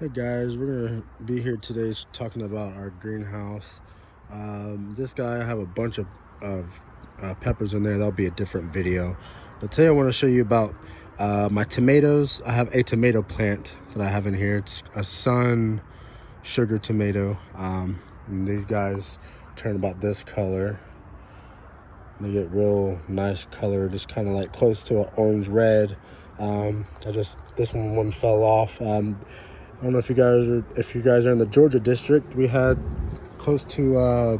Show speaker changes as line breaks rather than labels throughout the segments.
Hey guys, we're gonna be here today talking about our greenhouse. This guy, I have a bunch of peppers in there. That'll be a different video. But today I want to show you about my tomatoes. I have a tomato plant that I have in here. It's a sun sugar tomato. And these guys turn about this color. They get real nice color, just kind of like close to an orange red. This one fell off. I don't know if you guys are in the Georgia district. We had close to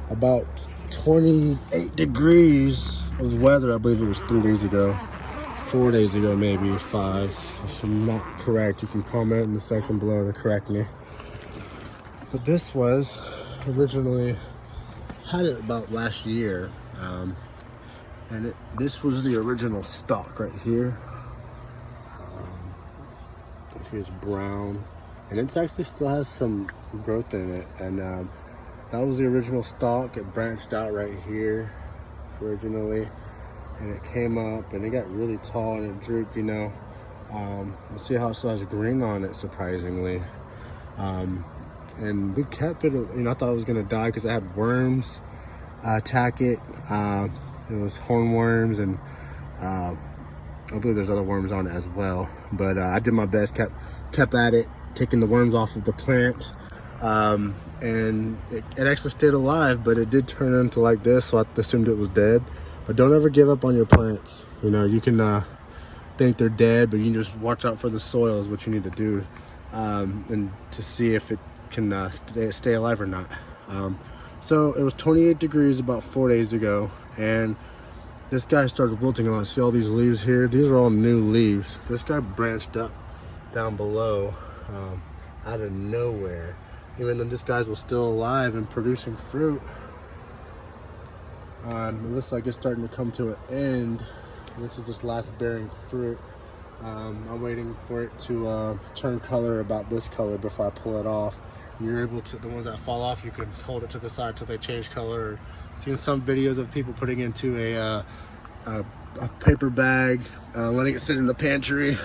about 28 degrees of weather. I believe it was 3 days ago, 4 days ago, maybe 5. If I'm not correct, you can comment in the section below to correct me. But this was originally had it about last year, and this was the original stock right here. It's brown, and it actually still has some growth in it, and that was the original stalk. It branched out right here originally, and it came up and it got really tall and it drooped, you see how it still has green on it, surprisingly. And we kept it, I thought it was gonna die because it had worms attack it. It was hornworms, and I believe there's other worms on it as well, but I did my best, kept at it, taking the worms off of the plant, and it actually stayed alive, but it did turn into like this, so I assumed it was dead. But don't ever give up on your plants. You can think they're dead, but you can just watch out for the soil is what you need to do, and to see if it can stay alive or not. So it was 28 degrees about 4 days ago, and this guy started wilting a lot. See all these leaves here? These are all new leaves. This guy branched up down below out of nowhere. Even though this guy was still alive and producing fruit. It looks like it's starting to come to an end. This is just last bearing fruit. I'm waiting for it to turn color about this color before I pull it off. And you're able to, the ones that fall off, you can hold it to the side till they change color. I've seen some videos of people putting into a paper bag, letting it sit in the pantry.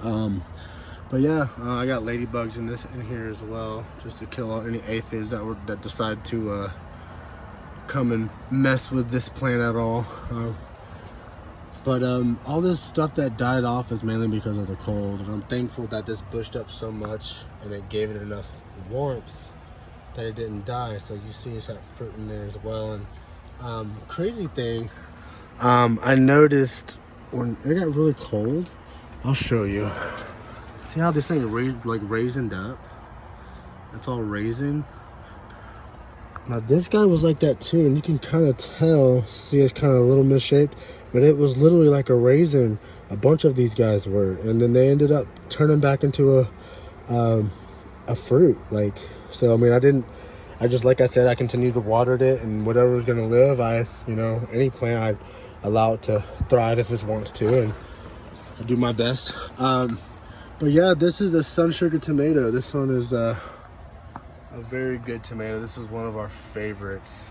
But yeah, I got ladybugs in here as well, just to kill out any aphids that decide to come and mess with this plant at all. But all this stuff that died off is mainly because of the cold, and I'm thankful that this bushed up so much and it gave it enough warmth that it didn't die. So you see it's got fruit in there as well. And crazy thing, I noticed when it got really cold, I'll show you. See how this thing raisined up? It's all raisin. Now this guy was like that too, and you can kind of tell, see it's kind of a little misshaped, but it was literally like a raisin. A bunch of these guys were, and then they ended up turning back into a fruit. So I mean, I just, like I said, I continued to water it, and whatever was gonna live, any plant, I allow it to thrive if it wants to, and I do my best. But yeah, this is a sun sugar tomato. This one is a very good tomato. This is one of our favorites.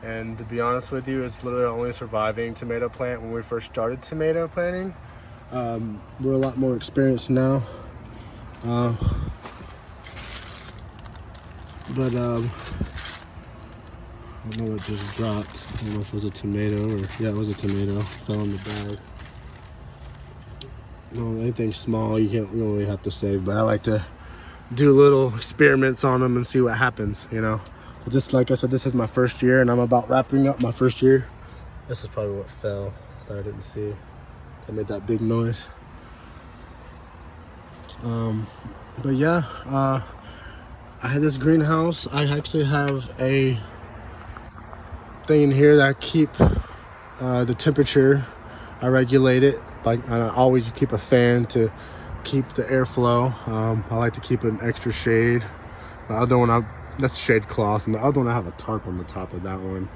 And to be honest with you, it's literally our only surviving tomato plant when we first started tomato planting. We're a lot more experienced now. But I don't know what just dropped. I don't know if it was a tomato or, yeah, it was a tomato. Fell in the bag. No, anything small you don't really have to save, but I like to do little experiments on them and see what happens, Just like I said, this is my first year, and I'm about wrapping up my first year. This is probably what fell that I didn't see. I made that big noise. But yeah, I had this greenhouse. I actually have a thing in here that I keep the temperature. I regulate it. I always keep a fan to keep the airflow. I like to keep an extra shade. The other one, that's shade cloth, and the other one I have a tarp on the top of that one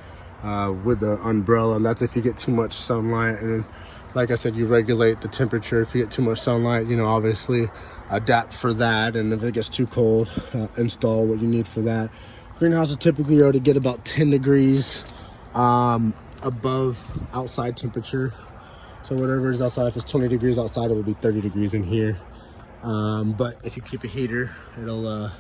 with the umbrella, and that's if you get too much sunlight. And then, like I said, you regulate the temperature. If you get too much sunlight, obviously adapt for that, and if it gets too cold, install what you need for that. Greenhouses typically already get about 10 degrees above outside temperature. So whatever is outside, if it's 20 degrees outside, it will be 30 degrees in here. But if you keep a heater, it'll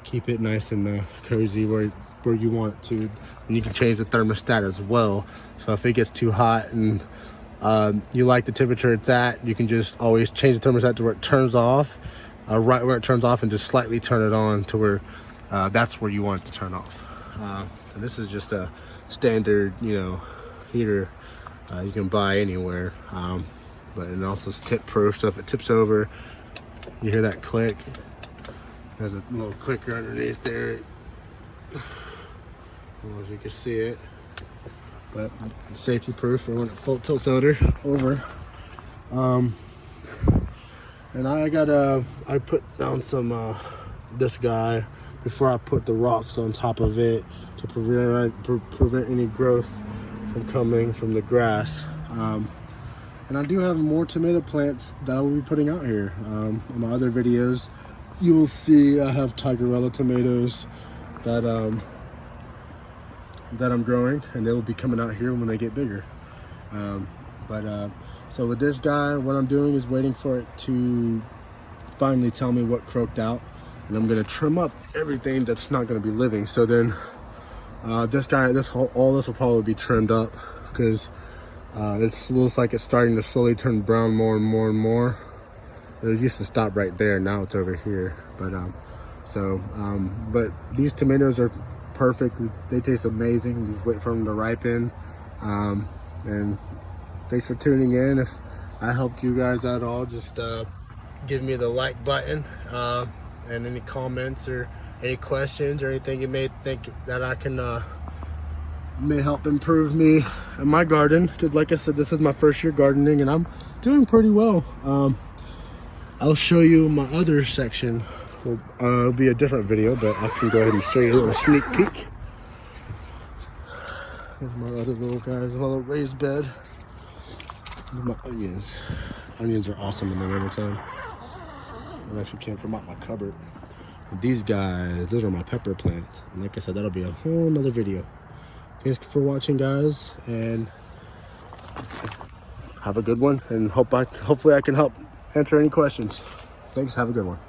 keep it nice and cozy where you want it to. And you can change the thermostat as well. So if it gets too hot and you like the temperature it's at, you can just always change the thermostat to where it turns off, right where it turns off, and just slightly turn it on to where that's where you want it to turn off. And this is just a standard, heater you can buy anywhere. But it also is tip proof, so if it tips over, you hear that click. There's a little clicker underneath there. I don't know if you can see it, but it's safety proof for when it full tilts over. And I put down some this guy before I put the rocks on top of it to prevent any growth from coming from the grass. And I do have more tomato plants that I will be putting out here. On my other videos, you will see I have Tigerella tomatoes that I'm growing, and they will be coming out here when they get bigger. So with this guy, what I'm doing is waiting for it to finally tell me what croaked out, and I'm gonna trim up everything that's not gonna be living. So then all this will probably be trimmed up, because it looks like it's starting to slowly turn brown more and more and more. It used to stop right there, now it's over here. But these tomatoes are perfect. They taste amazing. Just wait for them to ripen. And thanks for tuning in. If I helped you guys at all, just give me the like button, and any comments or any questions or anything you may think that I can may help improve me in my garden, because like I said, this is my first year gardening and I'm doing pretty well. I'll show you my other section. It'll be a different video, but I can go ahead and show you a little sneak peek. There's my other little guys, my little raised bed. There's my onions. Onions are awesome in the wintertime. It actually came from out my cupboard. These guys, those are my pepper plants. And like I said, that'll be a whole nother video. Thanks for watching, guys, and have a good one. And hopefully I can help answer any questions. Thanks. Have a good one.